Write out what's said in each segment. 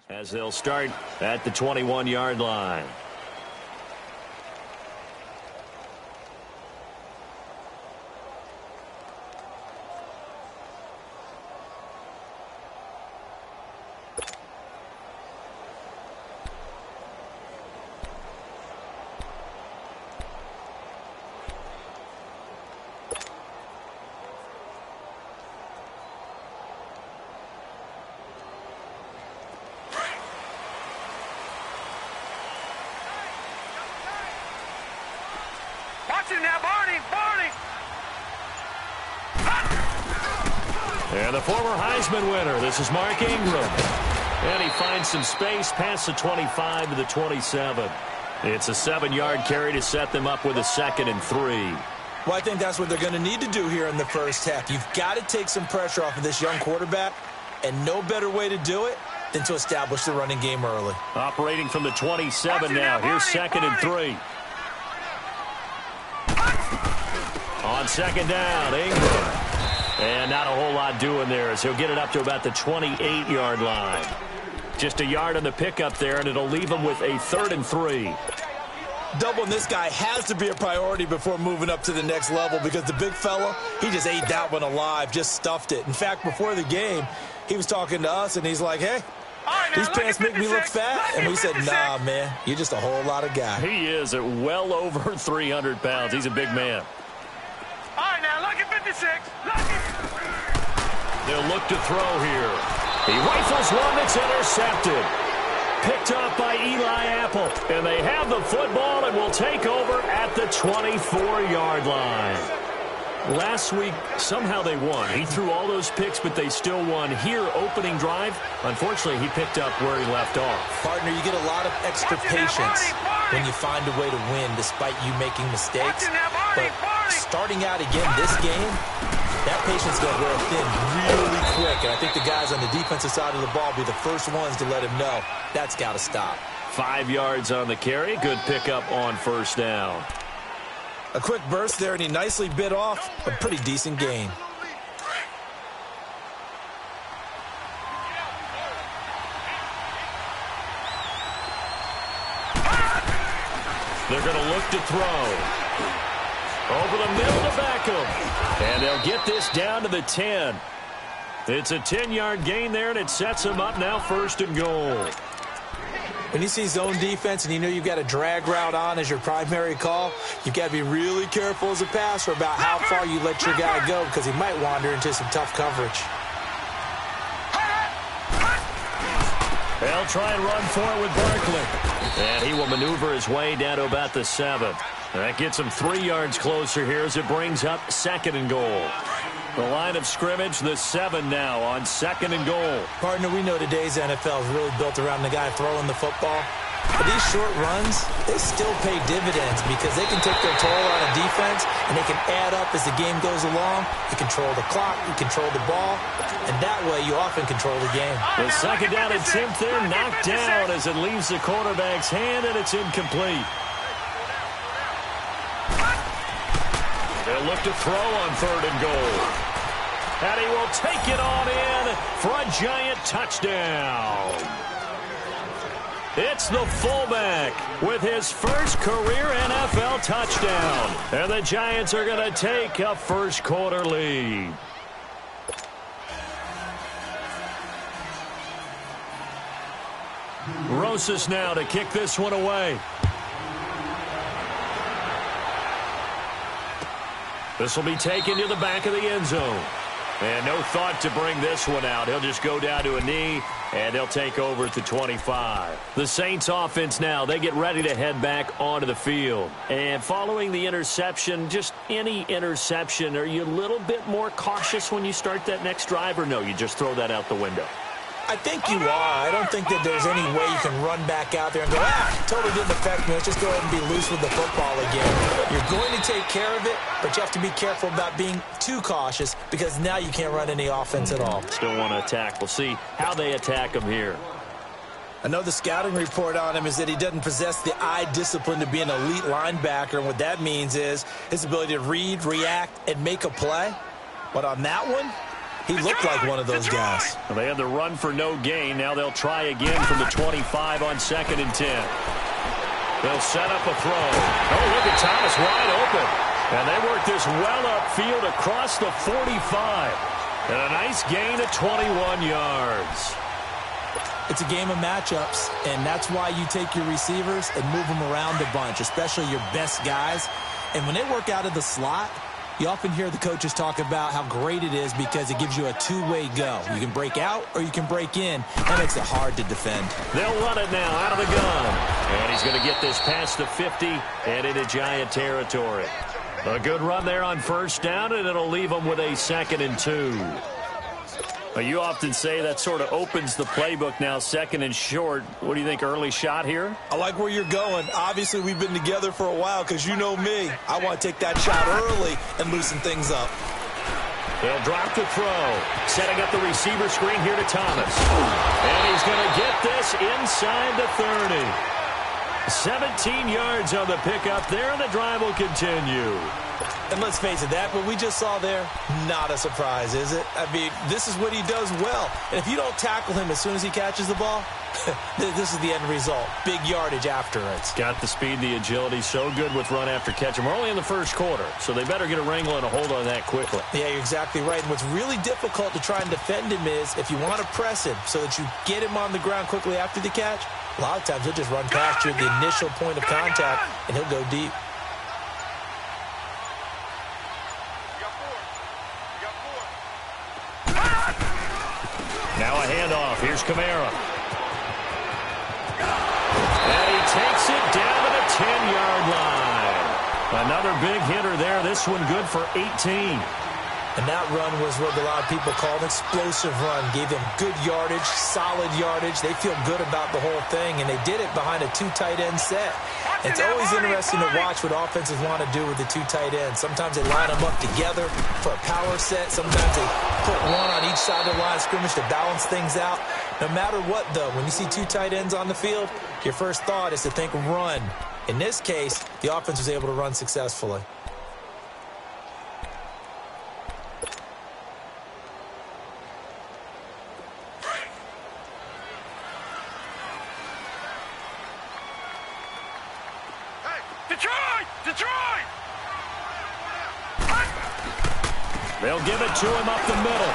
As they'll start at the 21-yard line. And the former Heisman winner, this is Mark Ingram. And he finds some space past the 25 to the 27. It's a 7-yard carry to set them up with a 2nd and 3. Well, I think that's what they're going to need to do here in the first half. You've got to take some pressure off of this young quarterback, and no better way to do it than to establish the running game early. Operating from the 27 now. Here's 2nd and 3. On 2nd down, Ingram. And not a whole lot doing there as he'll get it up to about the 28-yard line. Just a yard on the pickup there, and it'll leave him with a 3rd and 3. Doubling this guy has to be a priority before moving up to the next level because the big fella, he just ate that one alive, just stuffed it. In fact, before the game, he was talking to us, and he's like, hey, these pants make me look fat. And we said, nah, man, you're just a whole lot of guy. He is at well over 300 pounds. He's a big man. All right, now, look at 56. They'll look to throw here. He rifles one that's intercepted. Picked off by Eli Apple. And they have the football and will take over at the 24-yard line. Last week, somehow they won. He threw all those picks, but they still won. Here, opening drive, unfortunately, he picked up where he left off. Partner, you get a lot of extra patience when you find a way to win despite you making mistakes. But starting out again this game, that patience is going to wear thin really quick. And I think the guys on the defensive side of the ball will be the first ones to let him know that's got to stop. 5 yards on the carry. Good pickup on 1st down. A quick burst there, and he nicely bit off a pretty decent gain. They're going to look to throw. Over the middle to Beckham. And they'll get this down to the 10. It's a 10-yard gain there, and it sets them up now 1st and goal. When you see zone defense and you know you've got a drag route on as your primary call, you've got to be really careful as a passer about how far you let your guy go because he might wander into some tough coverage. They'll try and run for it with Barkley. And he will maneuver his way down to about the 7. That gets him 3 yards closer here as it brings up 2nd and goal. The line of scrimmage, the 7 now on 2nd and goal. Partner, we know today's NFL is really built around the guy throwing the football. But these short runs, they still pay dividends because they can take their toll on a defense and they can add up as the game goes along. You control the clock, you control the ball, and that way you often control the game. The 2nd down attempt there knocked down as it leaves the quarterback's hand, and it's incomplete. They'll look to throw on 3rd and goal. And he will take it on in for a giant touchdown. It's the fullback with his first career NFL touchdown. And the Giants are going to take a first-quarter lead. Rosas now to kick this one away. This will be taken to the back of the end zone. And no thought to bring this one out. He'll just go down to a knee, and they'll take over at the 25. The Saints offense now, they get ready to head back onto the field. And following the interception, just any interception, are you a little bit more cautious when you start that next drive, or no, you just throw that out the window? I think you are. I don't think that there's any way you can run back out there and go, totally didn't affect me. Let's just go ahead and be loose with the football again. You're going to take care of it, but you have to be careful about being too cautious because now you can't run any offense at all. Still want to attack. We'll see how they attack him here. I know the scouting report on him is that he doesn't possess the eye discipline to be an elite linebacker, and what that means is his ability to read, react, and make a play. But on that one, He looked like one of those guys. Well, they had the run for no gain. Now they'll try again from the 25 on 2nd and 10. They'll set up a throw. Oh, look at Thomas wide open. And they work this well upfield across the 45. And a nice gain of 21 yards. It's a game of matchups, and that's why you take your receivers and move them around a bunch, especially your best guys. And when they work out of the slot, you often hear the coaches talk about how great it is because it gives you a two-way go. You can break out or you can break in. That makes it hard to defend. They'll run it now out of the gun. And he's going to get this past the 50 and into Giant territory. A good run there on 1st down, and it'll leave them with a 2nd and 2. You often say that sort of opens the playbook now, 2nd and short. What do you think, early shot here? I like where you're going. Obviously, we've been together for a while because you know me. I want to take that shot early and loosen things up. They'll drop the throw. Setting up the receiver screen here to Thomas. And he's going to get this inside the 30. 17 yards on the pickup there, and the drive will continue. And let's face it, that what we just saw there, not a surprise, is it? I mean, this is what he does well. And if you don't tackle him as soon as he catches the ball, this is the end result. Big yardage after it. Got the speed, the agility, so good with run after catch. And we're only in the 1st quarter, so they better get a wrangle and a hold on that quickly. Yeah, you're exactly right. And what's really difficult to try and defend him is if you want to press him so that you get him on the ground quickly after the catch, a lot of times he'll just run past you at the initial point of contact, and he'll go deep. Now a handoff. Here's Kamara. And he takes it down to the 10-yard line. Another big hitter there. This one good for 18. And that run was what a lot of people call an explosive run. Gave them good yardage, solid yardage. They feel good about the whole thing, and they did it behind a 2 tight end set. It's always interesting to watch what offenses want to do with the 2 tight ends. Sometimes they line them up together for a power set. Sometimes they put one on each side of the line of scrimmage to balance things out. No matter what, though, when you see 2 tight ends on the field, your first thought is to think run. In this case, the offense was able to run successfully. Detroit! They'll give it to him up the middle.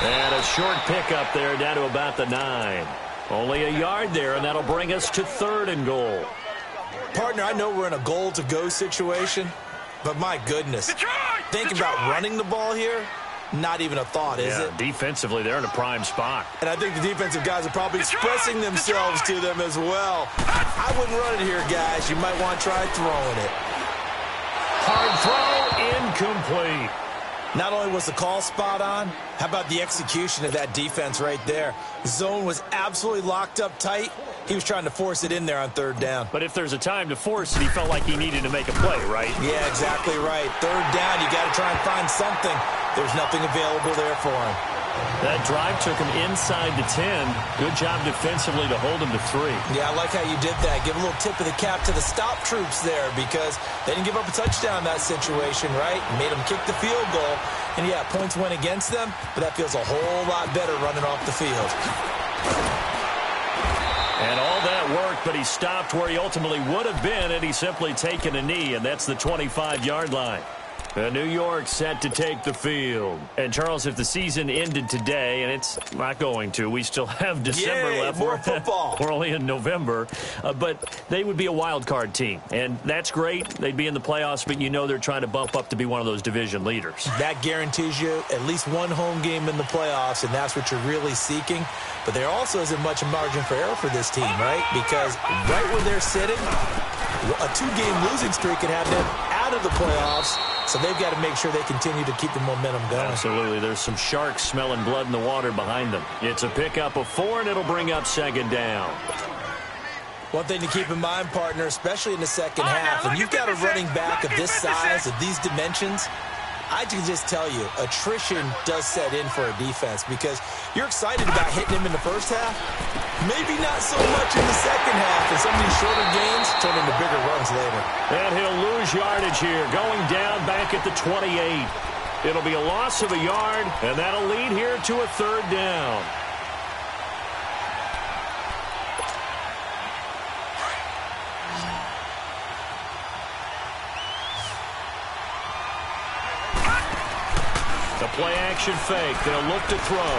And a short pickup there down to about the 9. Only a yard there, and that'll bring us to 3rd and goal. Partner, I know we're in a goal-to-go situation, but my goodness. Think about running the ball here. Not even a thought, is it? Defensively, they're in a prime spot. And I think the defensive guys are probably expressing themselves to them as well. I wouldn't run it here, guys. You might want to try throwing it. Hard throw, incomplete. Not only was the call spot on, how about the execution of that defense right there? The zone was absolutely locked up tight. He was trying to force it in there on 3rd down. But if there's a time to force it, he felt like he needed to make a play, right? Yeah, exactly right. 3rd down, you got to try and find something. There's nothing available there for him. That drive took him inside the 10. Good job defensively to hold him to 3. Yeah, I like how you did that. Give a little tip of the cap to the stop troops there because they didn't give up a touchdown in that situation, right? Made them kick the field goal. And, yeah, points went against them, but that feels a whole lot better running off the field. And all that worked, but he stopped where he ultimately would have been had he simply taken a knee, and that's the 25-yard line. New York set to take the field. And, Charles, if the season ended today, and it's not going to, we still have December left. More football. We're only in November. But they would be a wild card team. And that's great. They'd be in the playoffs, but you know they're trying to bump up to be one of those division leaders. That guarantees you at least one home game in the playoffs, and that's what you're really seeking. But there also isn't much margin for error for this team, right? Because right where they're sitting, a 2-game losing streak could have them out of the playoffs. So they've got to make sure they continue to keep the momentum going. Absolutely. There's some sharks smelling blood in the water behind them. It's a pickup of 4, and it'll bring up 2nd down. One thing to keep in mind, partner, especially in the second half, and you've got a running back of this size, of these dimensions, I can just tell you, attrition does set in for a defense because you're excited about hitting him in the first half. Maybe not so much in the second half, and some of these shorter gains turn into bigger runs later. And he'll lose yardage here, going down back at the 28. It'll be a loss of a yard, and that'll lead here to a third down. The play-action fake. They'll look to throw.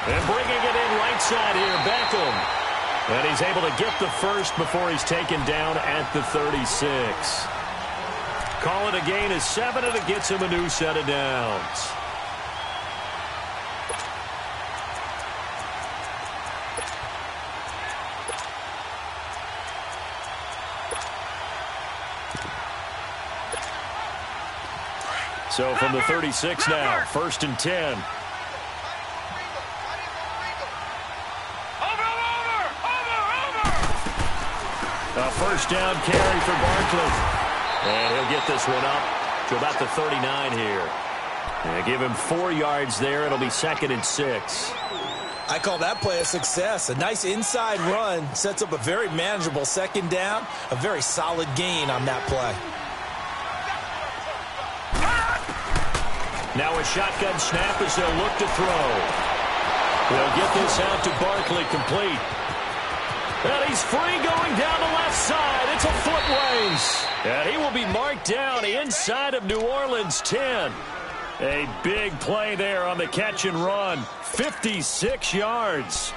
And bringing it in right side here, Beckham. And he's able to get the first before he's taken down at the 36. Call it a gain of 7, and it gets him a new set of downs. So from the 36 now, 1st and 10. A first down carry for Barkley. And he'll get this one up to about the 39 here. And give him 4 yards there. It'll be 2nd and 6. I call that play a success. A nice inside run sets up a very manageable 2nd down. A very solid gain on that play. Now a shotgun snap as they'll look to throw. They'll get this out to Barkley, complete. And he's free going down the left side. It's a foot race. And he will be marked down inside of New Orleans 10. A big play there on the catch and run. 56 yards.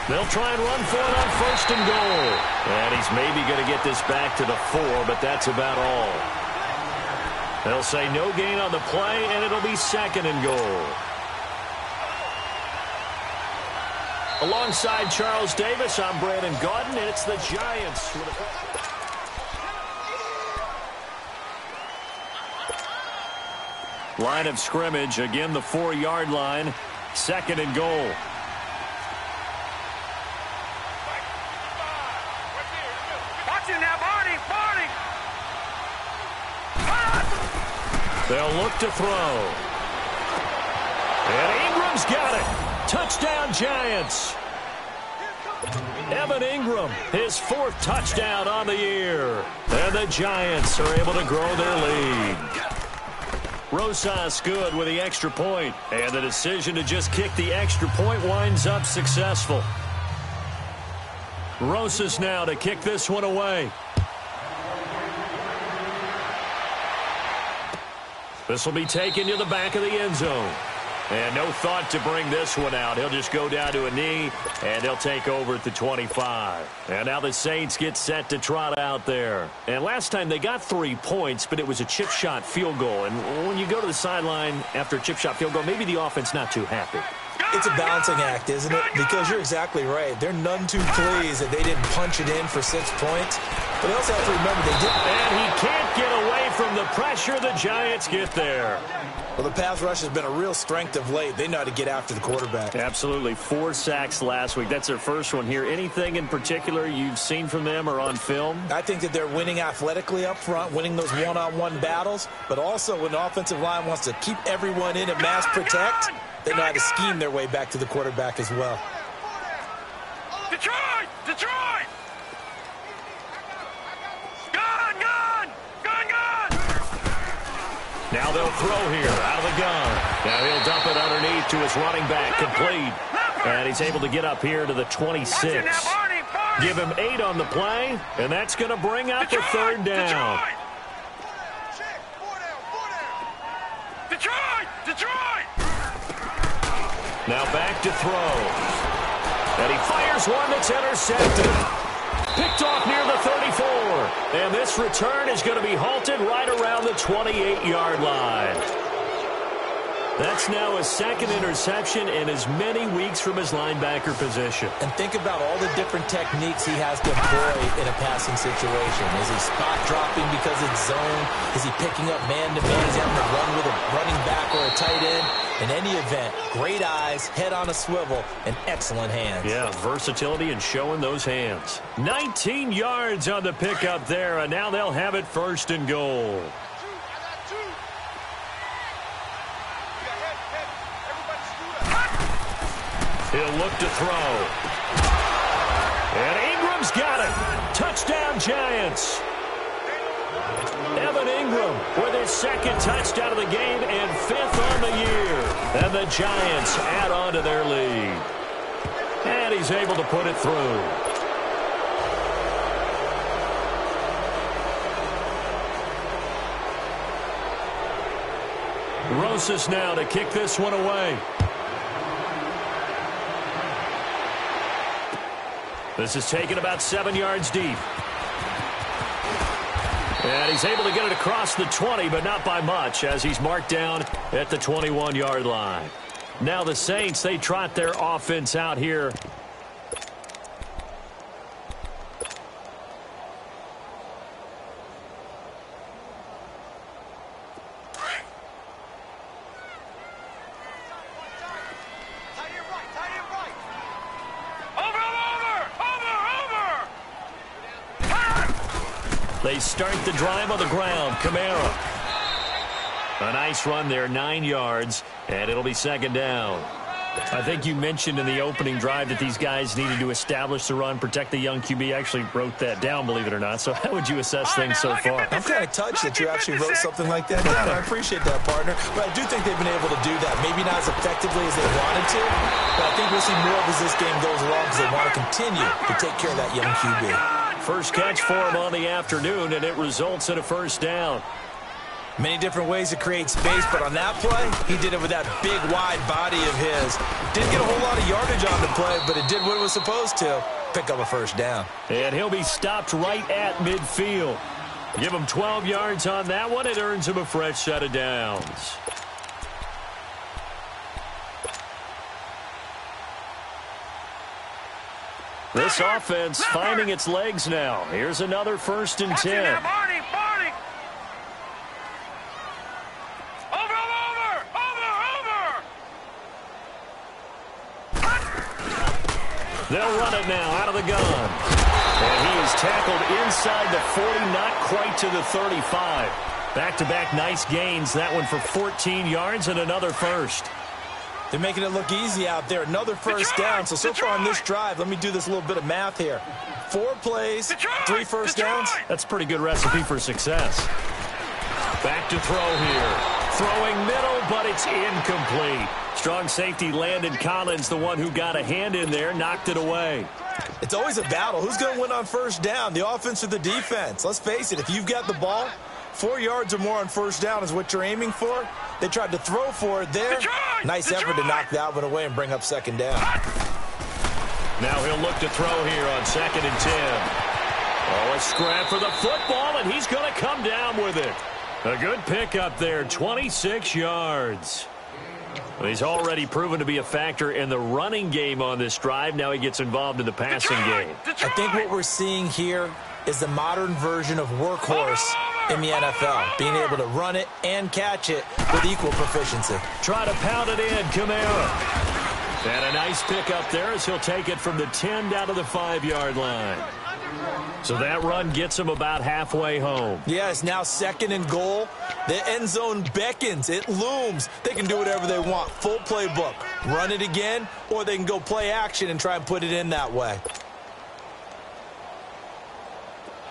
They'll try and run for it on 1st and goal. And he's maybe going to get this back to the 4, but that's about all. They'll say no gain on the play, and it'll be 2nd and goal. Alongside Charles Davis, I'm Brandon Gaudin, and it's the Giants. Line of scrimmage, again the 4-yard line, 2nd and goal. They'll look to throw. And Ingram's got it. Touchdown, Giants. Evan Ingram, his 4th touchdown on the year. And the Giants are able to grow their lead. Rosas good with the extra point. And the decision to just kick the extra point winds up successful. Rosas now to kick this one away. This will be taken to the back of the end zone. And no thought to bring this one out. He'll just go down to a knee, and they'll take over at the 25. And now the Saints get set to trot out there. And last time they got 3 points, but it was a chip shot field goal. And when you go to the sideline after a chip shot field goal, maybe the offense not too happy. It's a balancing act, isn't it? Because you're exactly right. They're none too pleased that they didn't punch it in for 6 points. But they also have to remember they didn't. And he can't get away from the pressure. The Giants get there. Well, the pass rush has been a real strength of late. They know how to get after the quarterback. Absolutely. 4 sacks last week. That's their first one here. Anything in particular you've seen from them or on film? I think that they're winning athletically up front, winning those one-on-one battles. But also when the offensive line wants to keep everyone in and mass protect, they know how to scheme their way back to the quarterback as well. Detroit! Detroit! Gun! Gun! Gun! Gun! Now they'll throw here out of the gun. Now he'll dump it underneath to his running back, complete. And he's able to get up here to the 26. Give him 8 on the play, and that's going to bring out the 3rd down. Detroit! Detroit! Now back to throw. And he fires one that's intercepted. Picked off near the 34. And this return is going to be halted right around the 28-yard line. That's now his 2nd interception in as many weeks from his linebacker position. And think about all the different techniques he has to employ in a passing situation. Is he spot dropping because it's zone? Is he picking up man-to-man? Is he having to run with a running back or a tight end? In any event, great eyes, head on a swivel, and excellent hands. Yeah, versatility and showing those hands. 19 yards on the pickup there, and now they'll have it 1st and goal. He'll look to throw. And Ingram's got it. Touchdown, Giants. Evan Ingram with his second touchdown of the game and 5th on the year. And the Giants add on to their lead. And he's able to put it through. Rosas now to kick this one away. This is taken about 7 yards deep. And he's able to get it across the 20, but not by much, as he's marked down at the 21-yard line. Now the Saints, they trot their offense out here. They start the drive on the ground. Kamara. A nice run there, 9 yards, and it'll be second down. I think you mentioned in the opening drive that these guys needed to establish the run, protect the young QB. Actually wrote that down, believe it or not. So how would you assess things so far? I'm kind of touched that you actually wrote something like that down. I appreciate that, partner. But I do think they've been able to do that. Maybe not as effectively as they wanted to, but I think we'll see more of as this game goes along because they want to continue to take care of that young QB. First catch for him on the afternoon, and it results in a first down. Many different ways to create space, but on that play, he did it with that big, wide body of his. Didn't get a whole lot of yardage on the play, but it did what it was supposed to. Pick up a first down. And he'll be stopped right at midfield. Give him 12 yards on that one. It earns him a fresh set of downs. This offense finding its legs now. Here's another 1st and 10. They'll run it now out of the gun. And he is tackled inside the 40, not quite to the 35. Back-to-back nice gains. That one for 14 yards and another first. They're making it look easy out there. Another first down. So far on this drive, let me do this little bit of math here. 4 plays, 3 first downs. That's a pretty good recipe for success. Back to throw here. Throwing middle, but it's incomplete. Strong safety Landon Collins, the one who got a hand in there, knocked it away. It's always a battle. Who's going to win on first down, the offense or the defense? Let's face it, if you've got the ball, 4 yards or more on first down is what you're aiming for. They tried to throw for it there. Nice effort to knock that one away and bring up second down. Now he'll look to throw here on 2nd and 10. Oh, a scrap for the football, and he's going to come down with it. A good pickup there, 26 yards. Well, he's already proven to be a factor in the running game on this drive. Now he gets involved in the passing game. I think what we're seeing here is the modern version of workhorse in the NFL, being able to run it and catch it with equal proficiency. Try to pound it in, Kamara. And a nice pickup there as he'll take it from the 10 down to the 5-yard line. So that run gets him about halfway home. Yeah, it's now 2nd and goal. The end zone beckons. It looms. They can do whatever they want. Full playbook. Run it again, or they can go play action and try and put it in that way.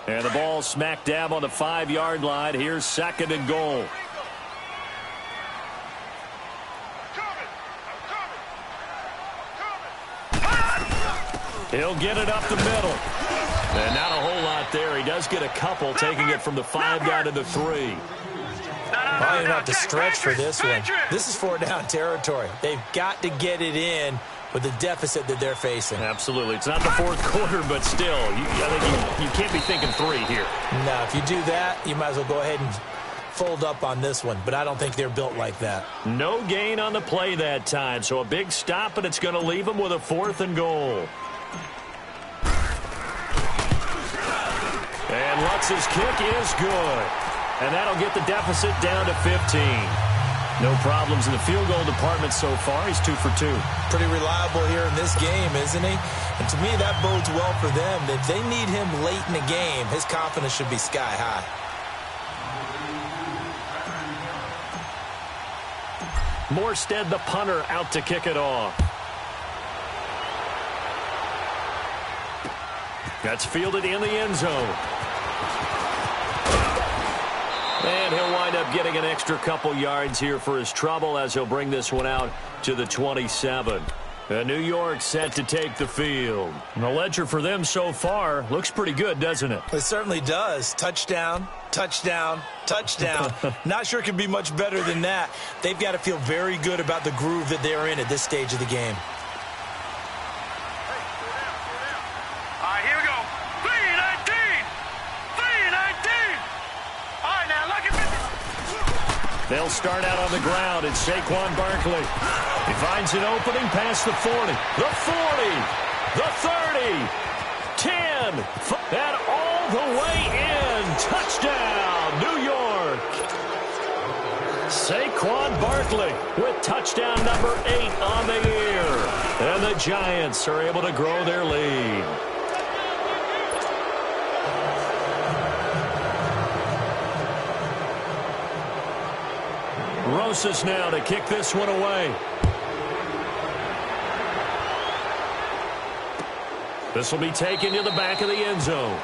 And the ball smack dab on the 5-yard line. Here's 2nd and goal. He'll get it up the middle. And not a whole lot there. He does get a couple, taking it from the 5 down to the 3. Probably going to have to stretch for this one. This is 4 down territory. They've got to get it in with the deficit that they're facing. Absolutely. It's not the 4th quarter, but still, I think you can't be thinking 3 here. No, if you do that, you might as well go ahead and fold up on this one, but I don't think they're built like that. No gain on the play that time, so a big stop, and it's going to leave them with a 4th and goal. And Lutz's kick is good. And that'll get the deficit down to 15. No problems in the field goal department so far. He's 2 for 2. Pretty reliable here in this game, isn't he? And to me, that bodes well for them. If they need him late in the game, his confidence should be sky high. Morstead, the punter, out to kick it off. That's fielded in the end zone. And he'll wind up getting an extra couple yards here for his trouble as he'll bring this one out to the 27. New York set to take the field. And the ledger for them so far looks pretty good, doesn't it? It certainly does. Touchdown, touchdown, touchdown. Not sure it could be much better than that. They've got to feel very good about the groove that they're in at this stage of the game. All right, here we go. 3-19. 3-19. All right, now, look at this. They'll start out on the ground. It's Saquon Barkley. He finds an opening past the 40, the 40, the 30, 10, and all the way in. Touchdown, New York. Saquon Barkley with touchdown number 8 on the year. And the Giants are able to grow their lead. Rosas now to kick this one away. This will be taken to the back of the end zone.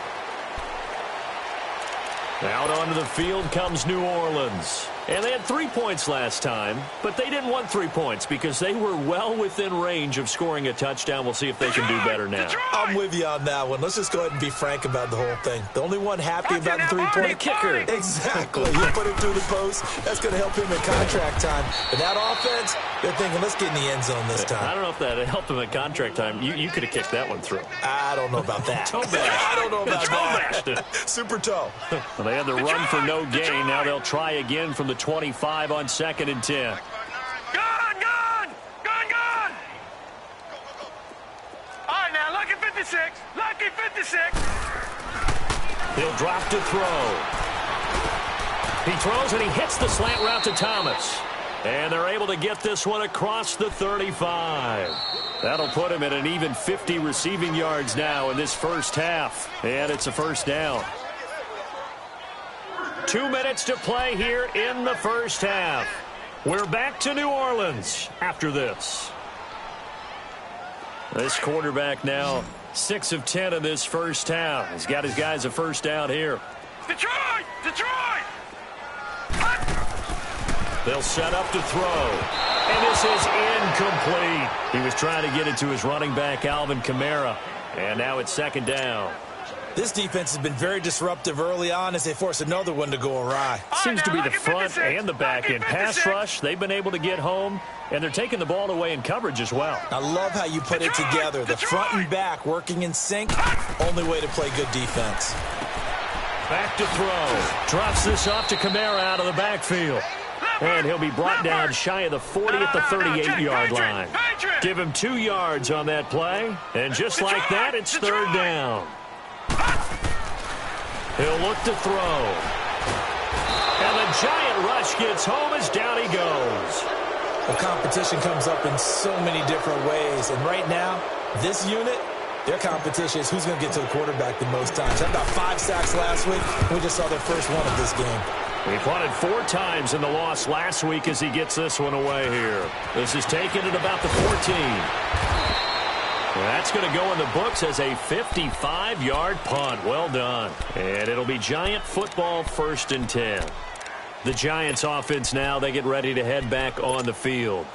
Out onto the field comes New Orleans. And they had 3 points last time, but they didn't want 3 points because they were well within range of scoring a touchdown. We'll see if they can do better now. I'm with you on that one. Let's just go ahead and be frank about the whole thing. The only one happy about the three-point kicker. Exactly. You put him through the post. That's going to help him in contract time. But that offense, they're thinking, let's get in the end zone this time. I don't know if that helped him in contract time. You could have kicked that one through. I don't know about that. Toe bash. I don't know about that. Super toe. Well, they had the run for no gain. Now they'll try again from the 25 on 2nd and 10. Gone, gone, gone, gone. All right, now, lucky 56. Lucky 56. He'll drop to throw. He throws and he hits the slant route to Thomas. And they're able to get this one across the 35. That'll put him at an even 50 receiving yards now in this first half. And it's a first down. 2 minutes to play here in the first half. We're back to New Orleans after this. This quarterback now 6 of 10 in this first half. He's got his guys a first down here. Detroit! Detroit! They'll set up to throw. And this is incomplete. He was trying to get it to his running back, Alvin Kamara. And now it's 2nd down. This defense has been very disruptive early on as they force another one to go awry. Seems to be the front and the back end. Pass rush, they've been able to get home, and they're taking the ball away in coverage as well. I love how you put it together. The front and back working in sync. Only way to play good defense. Back to throw. Drops this off to Kamara out of the backfield. And he'll be brought down shy of the 40 at the 38-yard line. Give him 2 yards on that play. And just like that, it's 3rd down. He'll look to throw. And the giant rush gets home as down he goes. The competition comes up in so many different ways. And right now, this unit, their competition is who's going to get to the quarterback the most times. They had about 5 sacks last week. We just saw their first one of this game. He punted 4 times in the loss last week as he gets this one away here. This is taken at about the 14. That's going to go in the books as a 55-yard punt. Well done. And it'll be Giant football 1st and 10. The Giants offense now, they get ready to head back on the field.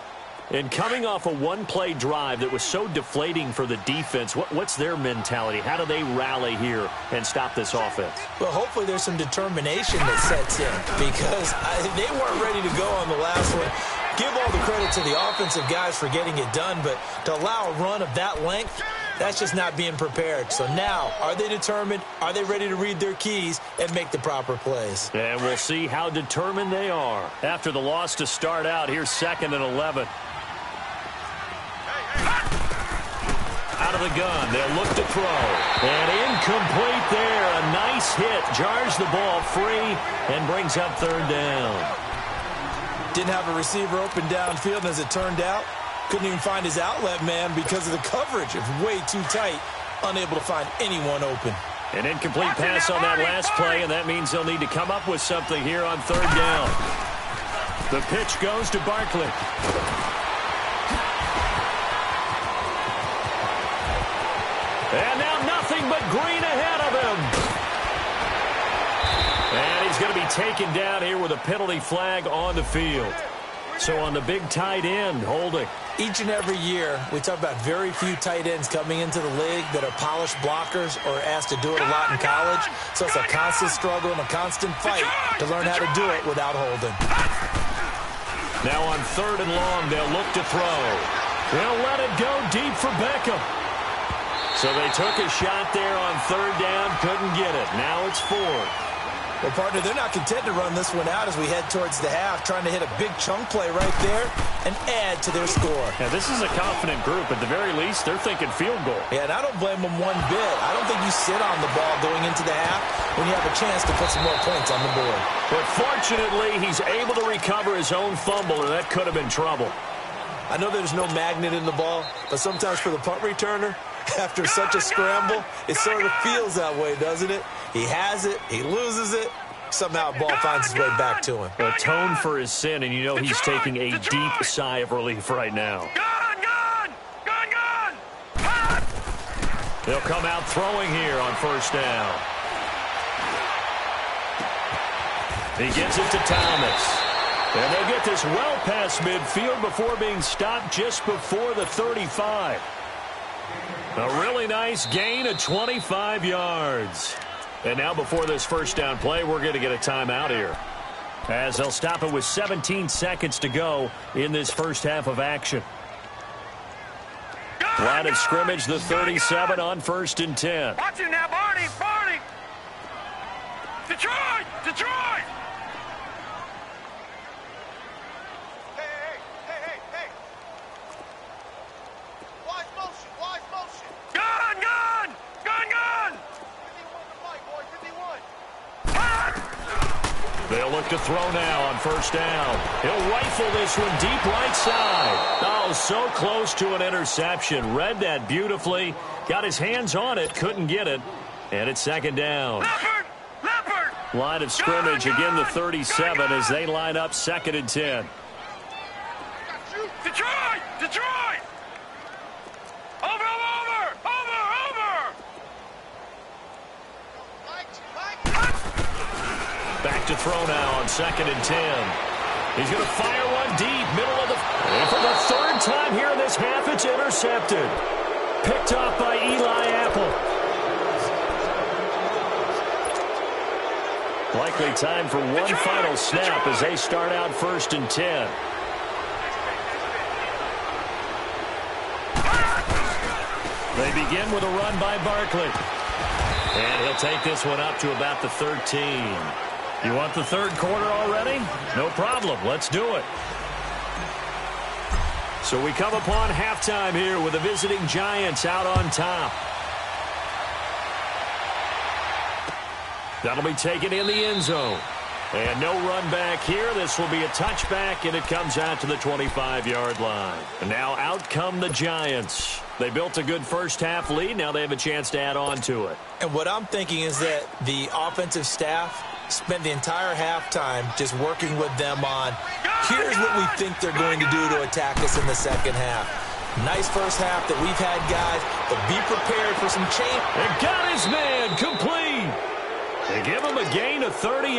And coming off a one-play drive that was so deflating for the defense, what's their mentality? How do they rally here and stop this offense? Well, hopefully there's some determination that sets in because they weren't ready to go on the last one. Give all the credit to the offensive guys for getting it done, but to allow a run of that length, that's just not being prepared. So now, are they determined? Are they ready to read their keys and make the proper plays? And we'll see how determined they are. After the loss to start out, here's 2nd and 11. Out of the gun, they'll look to throw. And incomplete there. A nice hit. Jars the ball free and brings up 3rd down. Didn't have a receiver open downfield, and as it turned out, couldn't even find his outlet man because of the coverage. It was way too tight. Unable to find anyone open. An incomplete pass on that last play, and that means they'll need to come up with something here on 3rd down. The pitch goes to Barkley. And now nothing but green ahead of him. And he's going to be taken down here with a penalty flag on the field. So on the big tight end, holding. Each and every year, we talk about very few tight ends coming into the league that are polished blockers or asked to do it a lot in college. So it's a constant struggle and a constant fight to learn how to do it without holding. Now on 3rd and long, they'll look to throw. They'll let it go deep for Beckham. So they took a shot there on 3rd down, couldn't get it. Now it's 4th. Well, partner, they're not content to run this one out as we head towards the half, trying to hit a big chunk play right there and add to their score. Yeah, this is a confident group. At the very least, they're thinking field goal. Yeah, and I don't blame them one bit. I don't think you sit on the ball going into the half when you have a chance to put some more points on the board. But fortunately, he's able to recover his own fumble, and that could have been trouble. I know there's no magnet in the ball, but sometimes for the punt returner, after such a scramble, it sort of feels that way, doesn't it? He has it, he loses it, somehow the ball finds its way back to him. Atone for his sin, and you know he's taking a deep sigh of relief right now. They'll come out throwing here on 1st down. He gets it to Thomas. And they'll get this well past midfield before being stopped just before the 35. A really nice gain of 25 yards. And now before this 1st down play, we're going to get a timeout here, as they'll stop it with 17 seconds to go in this first half of action. Line of scrimmage, the 37 on 1st and 10. Watch him now, Barney, Barney. Detroit, Detroit. Hey. Wise motion. Gun. 51 to fight, boys, 51. They'll look to throw now on 1st down. He'll rifle this one deep right side. Oh, so close to an interception. Read that beautifully. Got his hands on it, couldn't get it. And it's 2nd down. Leopard. Line of scrimmage, again the 37 as they line up 2nd and 10. Detroit. Over. Back to throw now on 2nd and 10. He's going to fire one deep, middle of the... And for the 3rd time here in this half, it's intercepted. Picked off by Eli Apple. Likely time for one final snap as they start out 1st and 10. They begin with a run by Barkley. And he'll take this one up to about the 13. You want the 3rd quarter already? No problem. Let's do it. So we come upon halftime here with the visiting Giants out on top. That'll be taken in the end zone. And no run back here. This will be a touchback, and it comes out to the 25-yard line. And now out come the Giants. They built a good first half lead. Now they have a chance to add on to it. And what I'm thinking is that the offensive staff spent the entire halftime just working with them on, here's what we think they're going to do to attack us in the second half. Nice first half that we've had, guys, but be prepared for some change. They got his man complete. They give him a gain of 38.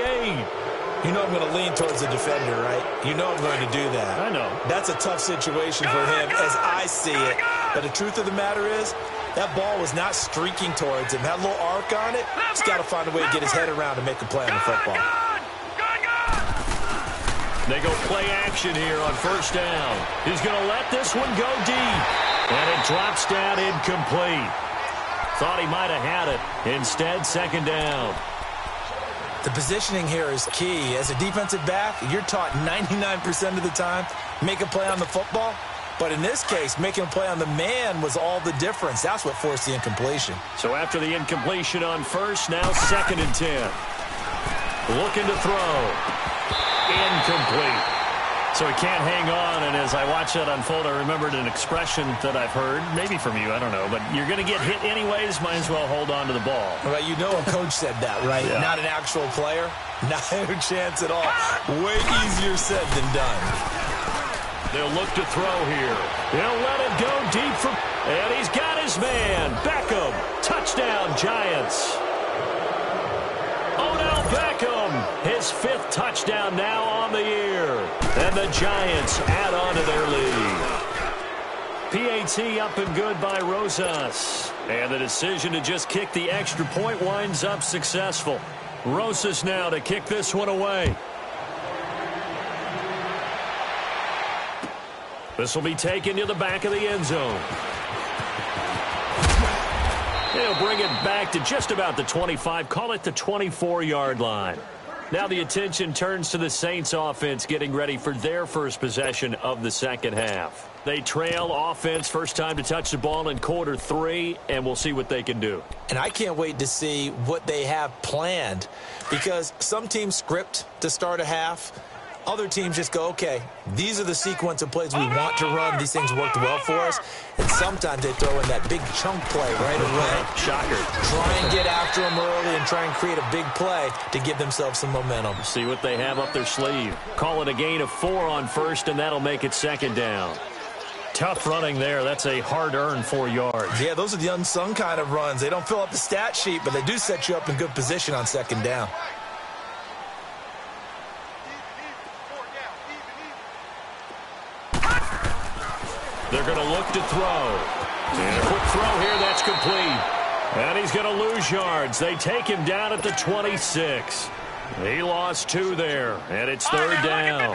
You know I'm going to lean towards the defender, right? You know I'm going to do that. I know. That's a tough situation for him as I see it. But the truth of the matter is, that ball was not streaking towards him. Had a little arc on it. He's got to find a way to get his head around and make a play on the football. They go play action here on 1st down. He's going to let this one go deep. And it drops down incomplete. Thought he might have had it. Instead, 2nd down. The positioning here is key. As a defensive back, you're taught 99% of the time, make a play on the football. But in this case, making a play on the man was all the difference. That's what forced the incompletion. So after the incompletion on 1st, now 2nd and 10. Looking to throw. Incomplete. So he can't hang on, and as I watch that unfold, I remembered an expression that I've heard, maybe from you, I don't know, but you're going to get hit anyways, might as well hold on to the ball. Well, you know a coach said that, right? Yeah. Not an actual player. Not a chance at all. Way easier said than done. They'll look to throw here. They'll let it go deep for... And he's got his man. Beckham. Touchdown. Touchdown, Giants. Odell Beckham, his 5th touchdown now on the year. And the Giants add on to their lead. PAT up and good by Rosas. And the decision to just kick the extra point winds up successful. Rosas now to kick this one away. This will be taken to the back of the end zone. They'll bring it back to just about the 25, call it the 24-yard line. Now the attention turns to the Saints offense getting ready for their first possession of the second half. They trail offense first time to touch the ball in quarter 3, and we'll see what they can do. And I can't wait to see what they have planned, because some teams script to start a half. Other teams just go, okay, these are the sequence of plays we want to run. These things worked well for us. And sometimes they throw in that big chunk play right away. Shocker. Try and get after them early and try and create a big play to give themselves some momentum. See what they have up their sleeve. Call it a gain of 4 on first, and that'll make it second down. Tough running there. That's a hard-earned 4 yards. Yeah, those are the unsung kind of runs. They don't fill up the stat sheet, but they do set you up in good position on second down. They're going to look to throw. And a quick throw here, that's complete. And he's going to lose yards. They take him down at the 26. He lost 2 there, and it's third down.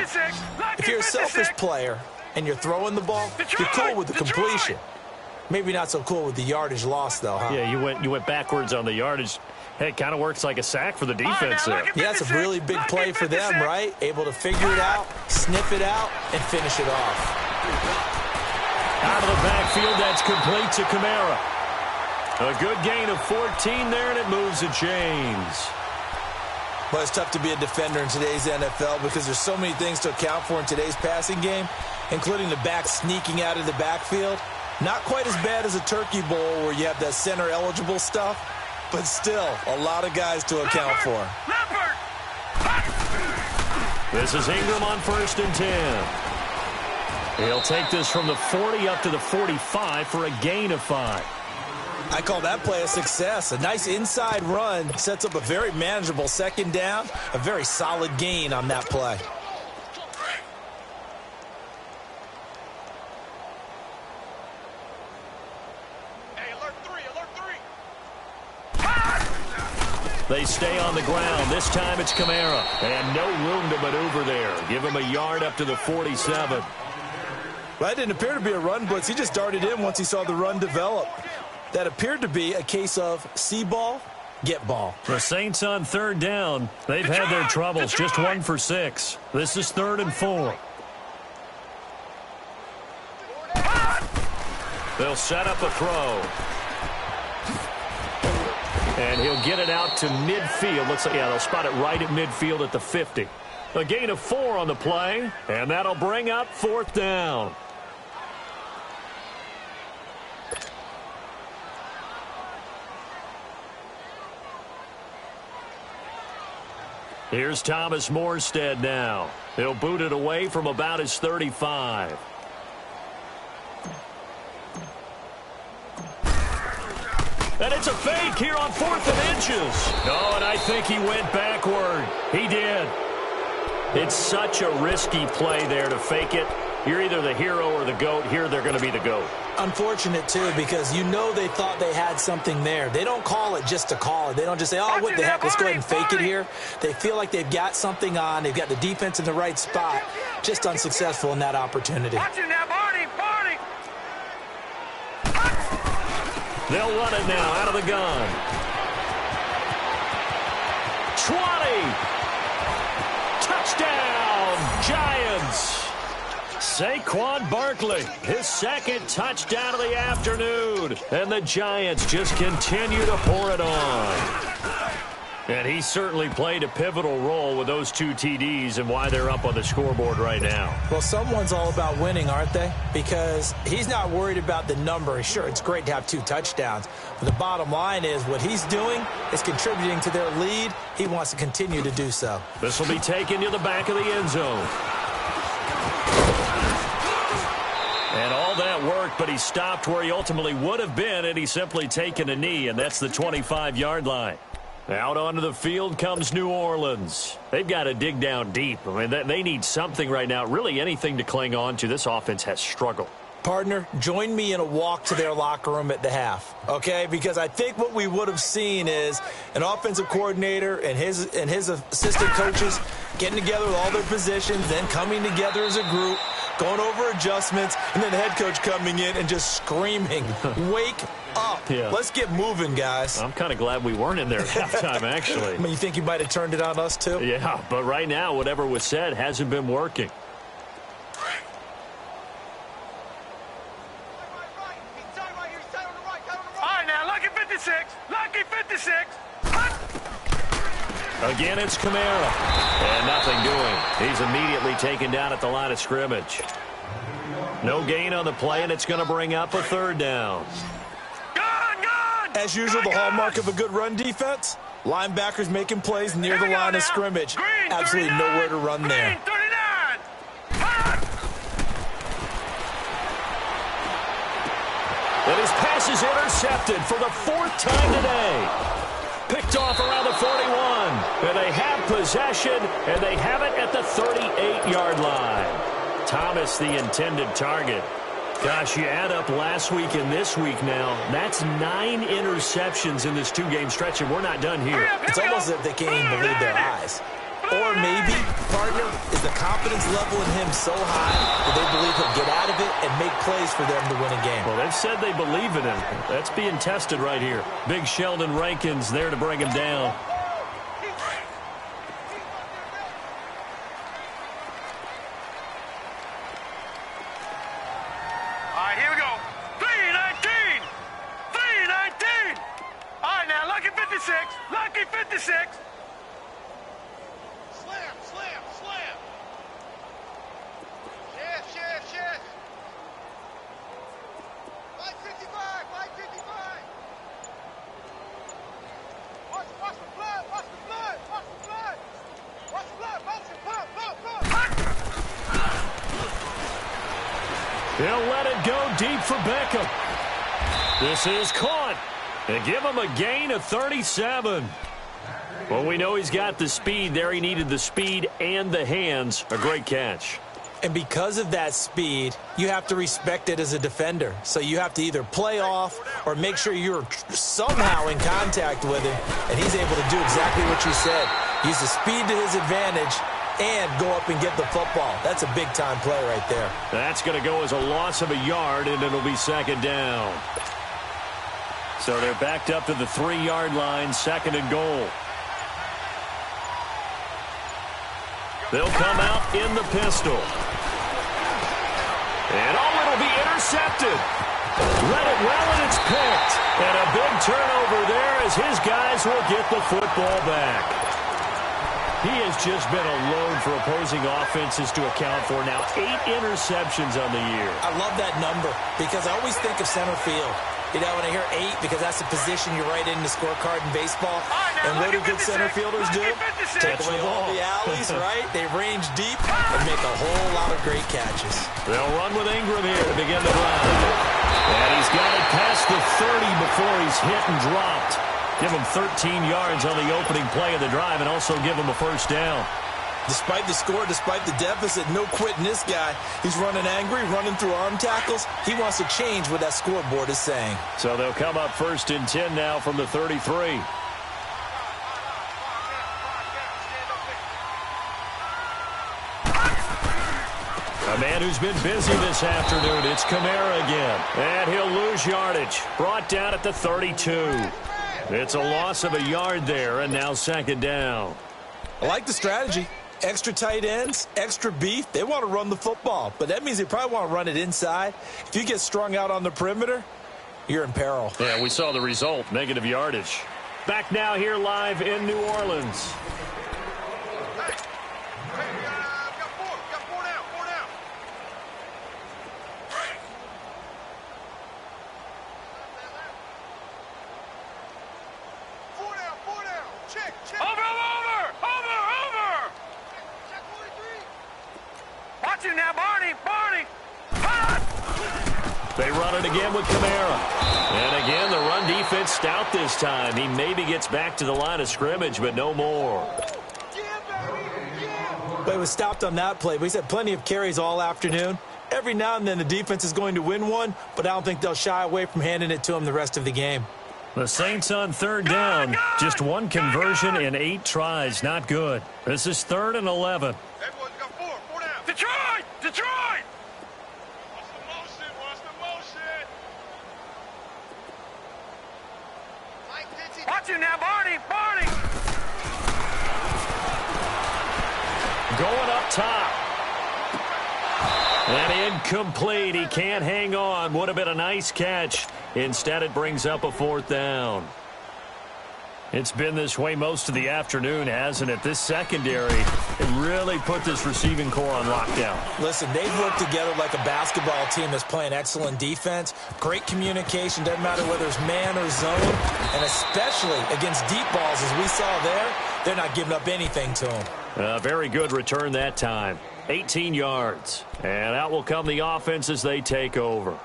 If you're a selfish player and you're throwing the ball, you're cool with the completion. Maybe not so cool with the yardage loss, though, huh? Yeah, you went backwards on the yardage. Hey, it kind of works like a sack for the defense there. Yeah, it's a really big play for them, right? Able to figure it out, sniff it out, and finish it off. Out of the backfield, that's complete to Kamara. A good gain of 14 there, and it moves to James. Well, it's tough to be a defender in today's NFL because there's so many things to account for in today's passing game, including the back sneaking out of the backfield. Not quite as bad as a turkey bowl where you have that center-eligible stuff, but still a lot of guys to account for. This is Ingram on 1st and 10. He'll take this from the 40 up to the 45 for a gain of 5. I call that play a success. A nice inside run sets up a very manageable second down, a very solid gain on that play. Hey, alert 3. They stay on the ground. This time it's Kamara. And no room to maneuver there. Give him a yard up to the 47. Well, that didn't appear to be a run blitz. He just darted in once he saw the run develop. That appeared to be a case of see ball, get ball. The Saints on third down. They've had their troubles. Just 1 for 6. This is 3rd and 4. They'll set up a throw. And he'll get it out to midfield. Looks like, yeah, they'll spot it right at midfield at the 50. A gain of 4 on the play, and that'll bring up 4th down. Here's Thomas Morstead now. He'll boot it away from about his 35. And it's a fake here on 4th and inches. Oh, and I think he went backward. He did. It's such a risky play there to fake it. You're either the hero or the GOAT. Here they're going to be the GOAT. Unfortunate, too, because you know they thought they had something there. They don't call it just to call it. They don't just say, oh, what the heck, let's go ahead and fake it here. They feel like they've got something on. They've got the defense in the right spot. Just unsuccessful in that opportunity. They'll run it now out of the gun. 20. Touchdown, Giants. Saquon Barkley, his 2nd touchdown of the afternoon. And the Giants just continue to pour it on. And he certainly played a pivotal role with those 2 TDs and why they're up on the scoreboard right now. Well, someone's all about winning, aren't they? Because he's not worried about the number. Sure, it's great to have 2 touchdowns. But the bottom line is what he's doing is contributing to their lead. He wants to continue to do so. This will be taken to the back of the end zone. And all that work work, but he stopped where he ultimately would have been, and he's simply taken a knee, and that's the 25-yard line. Out onto the field comes New Orleans. They've got to dig down deep. I mean, they need something right now, really anything to cling on to. This offense has struggled. Partner, join me in a walk to their locker room at the half, okay? Because I think what we would have seen is an offensive coordinator and his assistant coaches getting together with all their positions, then coming together as a group, going over adjustments, and then the head coach coming in and just screaming, wake up. Yeah. Let's get moving, guys. I'm kind of glad we weren't in there at halftime, actually. I mean, you think you might have turned it on us, too? Yeah, but right now, whatever was said hasn't been working. Lucky 56. Again, it's Kamara. And nothing doing. He's immediately taken down at the line of scrimmage. No gain on the play, and it's going to bring up a third down. As usual, the hallmark of a good run defense, linebackers making plays near the line of scrimmage. Absolutely nowhere to run there. And his pass is intercepted for the fourth time today. Picked off around the 41. And they have possession, and they have it at the 38-yard line. Thomas, the intended target. Gosh, you add up last week and this week now, that's 9 interceptions in this 2-game stretch, and we're not done here. It's almost as if they can't even believe their eyes. Or maybe, partner, is the confidence level in him so high that they believe he'll get out of it and make plays for them to win a game. Well, they've said they believe in him. That's being tested right here. Big Sheldon Rankins there to bring him down. All right, here we go. 319. 319. All right, now, lucky 56. Lucky 56. Slam. Yes. 555. Watch the blood. He'll let it go deep for Beckham. This is caught. And give him a gain of 37. Well, we know he's got the speed there. He needed the speed and the hands. A great catch. And because of that speed, you have to respect it as a defender. So you have to either play off or make sure you're somehow in contact with him, and he's able to do exactly what you said. Use the speed to his advantage and go up and get the football. That's a big-time play right there. That's going to go as a loss of a yard, and it'll be second down. So they're backed up to the 3-yard line, second and goal. They'll come out in the pistol. And it'll be intercepted. Let it well, and it's picked. And a big turnover there as his guys will get the football back. He has just been a load for opposing offenses to account for now. 8 interceptions on the year. I love that number because I always think of center field. You know, when I hear 8, because that's the position you write in the scorecard in baseball. And what do good center fielders do? Take away all the alleys, right? They range deep and make a whole lot of great catches. They'll run with Ingram here to begin the drive. And he's got it past the 30 before he's hit and dropped. Give him 13 yards on the opening play of the drive and also give him a first down. Despite the score, despite the deficit, no quitting this guy. He's running angry, running through arm tackles. He wants to change what that scoreboard is saying. So they'll come up first and 10 now from the 33. A man who's been busy this afternoon. It's Kamara again. And he'll lose yardage. Brought down at the 32. It's a loss of a yard there, and now second down. I like the strategy. Extra tight ends, extra beef. They want to run the football, but that means they probably want to run it inside. If you get strung out on the perimeter, you're in peril. Yeah, we saw the result, negative yardage. Back now here live in New Orleans. They run it again with Kamara. And again, the run defense stout this time. He maybe gets back to the line of scrimmage, but no more. But he was stopped on that play, but he's had plenty of carries all afternoon. Every now and then the defense is going to win one, but I don't think they'll shy away from handing it to him the rest of the game. The Saints on third down. Just one conversion in 8 tries. Not good. This is 3rd and 11. Everyone's got four down. Detroit! Detroit! What's the motion? What's the motion? Watch him now, Barney! Barney! Going up top. And incomplete. He can't hang on. Would have been a nice catch. Instead, it brings up a 4th down. It's been this way most of the afternoon, hasn't it? This secondary, it really put this receiving core on lockdown. Listen, they've worked together like a basketball team that's playing excellent defense. Great communication, doesn't matter whether it's man or zone. And especially against deep balls, as we saw there, they're not giving up anything to them. A very good return that time. 18 yards. And out will come the offense as they take over.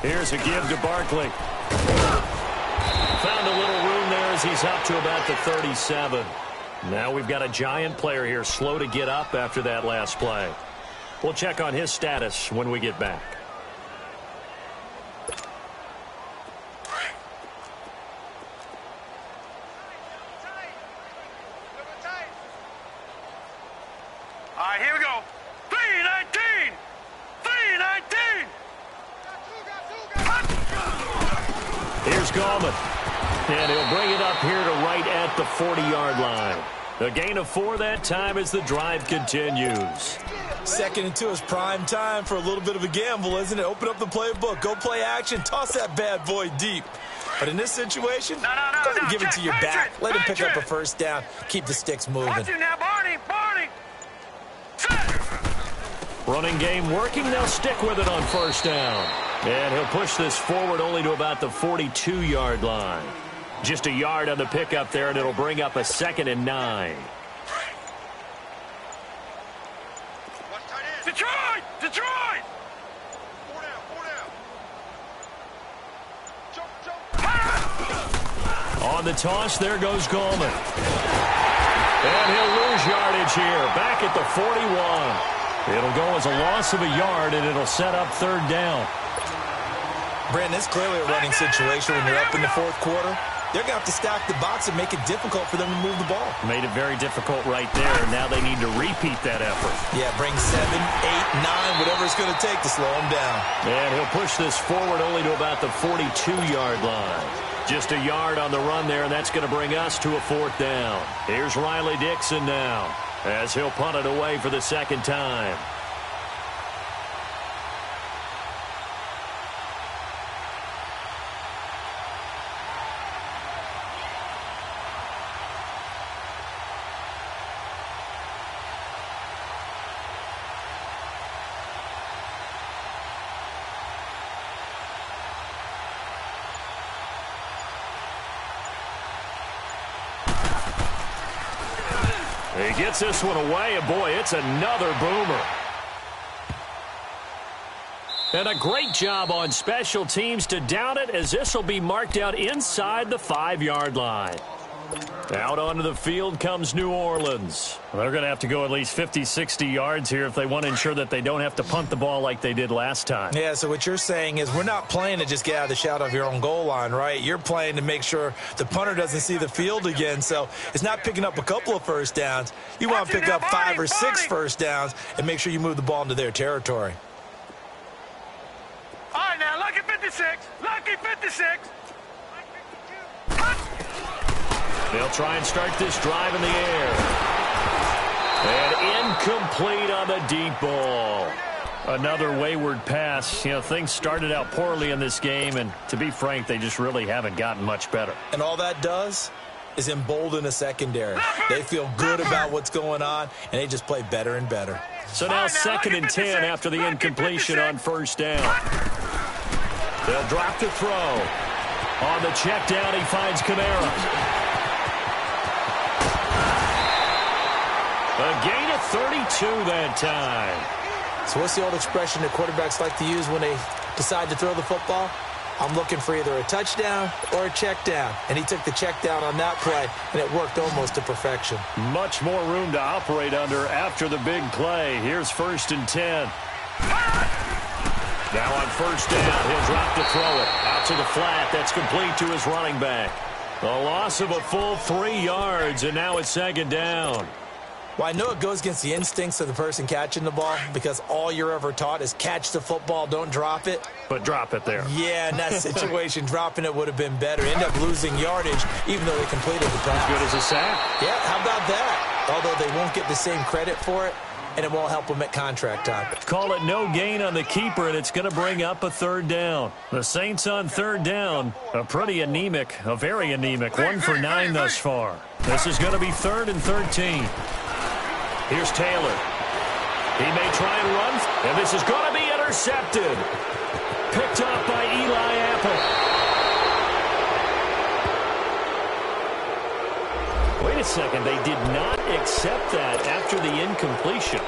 Here's a give to Barkley. Found a little room there as he's up to about the 37. Now we've got a giant player here, slow to get up after that last play. We'll check on his status when we get back. All right, here we go. 3-19! 3-19! Here's Gallman. And he'll bring it up here to right at the 40-yard line. A gain of 4 that time as the drive continues. 2nd and 2 is prime time for a little bit of a gamble, isn't it? Open up the playbook, go play action, toss that bad boy deep. But in this situation, go ahead and give it to your back. Let him pick up a 1st down. Keep the sticks moving. Watch him now, Barney! Barney! Running game working. They'll stick with it on 1st down. And he'll push this forward only to about the 42-yard line. Just a yard on the pickup there, and it'll bring up a 2nd and 9. Detroit! Detroit! 4 down, 4 down. On the toss, there goes Gallman. And he'll lose yardage here, back at the 41. It'll go as a loss of a yard, and it'll set up 3rd down. Brandon, it's clearly a running situation when you're up in the 4th quarter. They're going to have to stack the box and make it difficult for them to move the ball. Made it very difficult right there, and now they need to repeat that effort. Yeah, bring 7, 8, 9, whatever it's going to take to slow them down. And he'll push this forward only to about the 42-yard line. Just a yard on the run there, and that's going to bring us to a 4th down. Here's Riley Dixon now, as he'll punt it away for the 2nd time. He gets this one away, and boy, it's another boomer. And a great job on special teams to down it, as this will be marked out inside the 5-yard line. Out onto the field comes New Orleans. They're going to have to go at least 50, 60 yards here if they want to ensure that they don't have to punt the ball like they did last time. Yeah, so what you're saying is we're not playing to just get out of the shadow of your own goal line, right? You're playing to make sure the punter doesn't see the field again, so it's not picking up a couple of 1st downs. You want to pick up 5 or 6 1st downs and make sure you move the ball into their territory. All right, now, lucky 56. Lucky 56. They'll try and start this drive in the air. And incomplete on the deep ball. Another wayward pass. You know, things started out poorly in this game, and to be frank, they just really haven't gotten much better. And all that does is embolden a secondary. They feel good about what's going on, and they just play better and better. So now 2nd and 10 after the incompletion on 1st down. They'll drop to throw. On the check down, he finds Kamara. A gain of 32 that time. So what's the old expression that quarterbacks like to use when they decide to throw the football? I'm looking for either a touchdown or a check down. And he took the check down on that play, and it worked almost to perfection. Much more room to operate under after the big play. Here's 1st and 10. Now on 1st down, he'll drop to throw it. Out to the flat. That's complete to his running back. A loss of a full 3 yards, and now it's 2nd down. Well, I know it goes against the instincts of the person catching the ball because all you're ever taught is catch the football, don't drop it. But drop it there. Yeah, in that situation, dropping it would have been better. End up losing yardage, even though they completed the pass. As good as a sack. Yeah, how about that? Although they won't get the same credit for it, and it won't help them at contract time. Call it no gain on the keeper, and it's going to bring up a 3rd down. The Saints on 3rd down, a very anemic, 1 for 9 thus far. This is going to be 3rd and 13. Here's Taylor. He may try and run, and this is going to be intercepted. Picked up by Eli Apple. Wait a second. They did not accept that after the incompletion.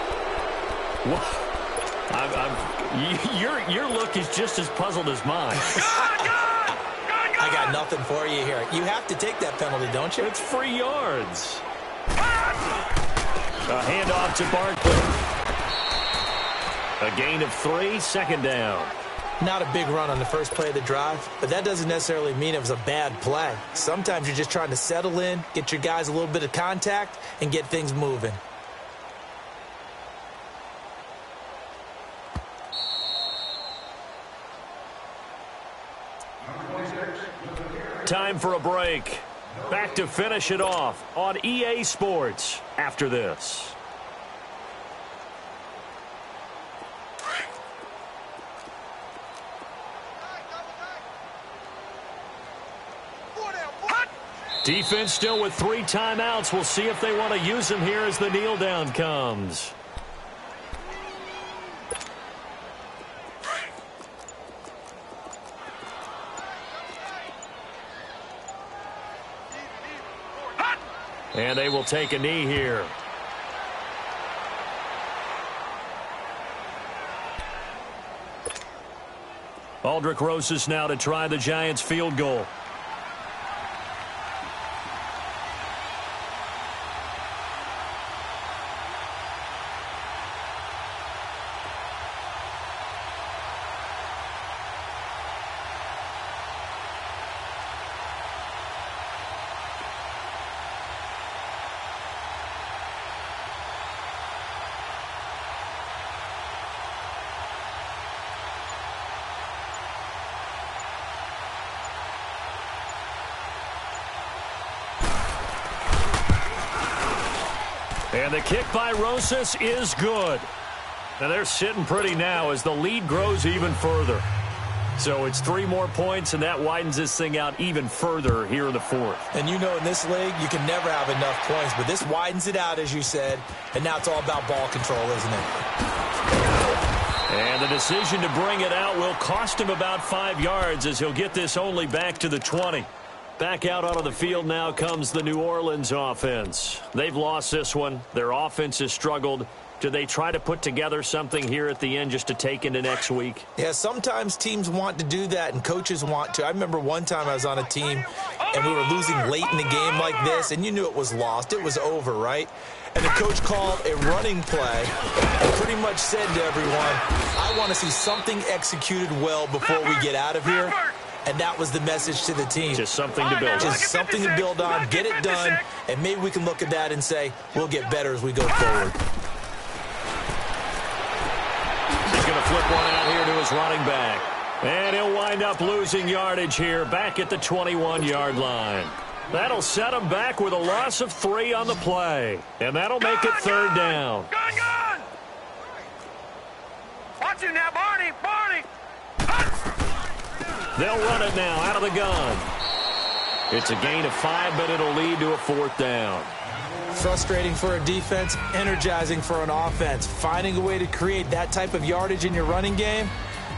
Your look is just as puzzled as mine. I got nothing for you here. You have to take that penalty, don't you? It's free yards. A handoff to Barkley. A gain of 3, 2nd down. Not a big run on the first play of the drive, but that doesn't necessarily mean it was a bad play. Sometimes you're just trying to settle in, get your guys a little bit of contact, and get things moving. Time for a break. Back to finish it off on EA Sports after this. Defense still with 3 timeouts. We'll see if they want to use them here as the kneel down comes. And they will take a knee here. Aldrick Rosas now to try the Giants field goal. And the kick by Rosas is good. Now they're sitting pretty now as the lead grows even further. So it's 3 more points, and that widens this thing out even further here in the 4th. And you know in this league, you can never have enough points, but this widens it out, as you said, and now it's all about ball control, isn't it? And the decision to bring it out will cost him about 5 yards as he'll get this only back to the 20. Back out onto the field now comes the New Orleans offense. They've lost this one. Their offense has struggled. Do they try to put together something here at the end just to take into next week? Yeah, sometimes teams want to do that and coaches want to. I remember one time I was on a team and we were losing late in the game like this, and you knew it was lost. It was over, right? And the coach called a running play and pretty much said to everyone, I want to see something executed well before we get out of here. And that was the message to the team. Just something to build on. Just something to build on, get it done, and maybe we can look at that and say, we'll get better as we go forward. He's going to flip one out here to his running back. And he'll wind up losing yardage here back at the 21-yard line. That'll set him back with a loss of 3 on the play. And that'll make it 3rd down. Gun! Watch him now, Barney! They'll run it now out of the gun. It's a gain of 5, but it'll lead to a 4th down. Frustrating for a defense, energizing for an offense. Finding a way to create that type of yardage in your running game,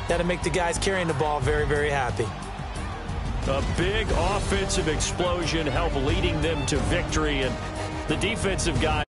That'll make the guys carrying the ball very, very happy. A big offensive explosion helped leading them to victory, and the defensive guys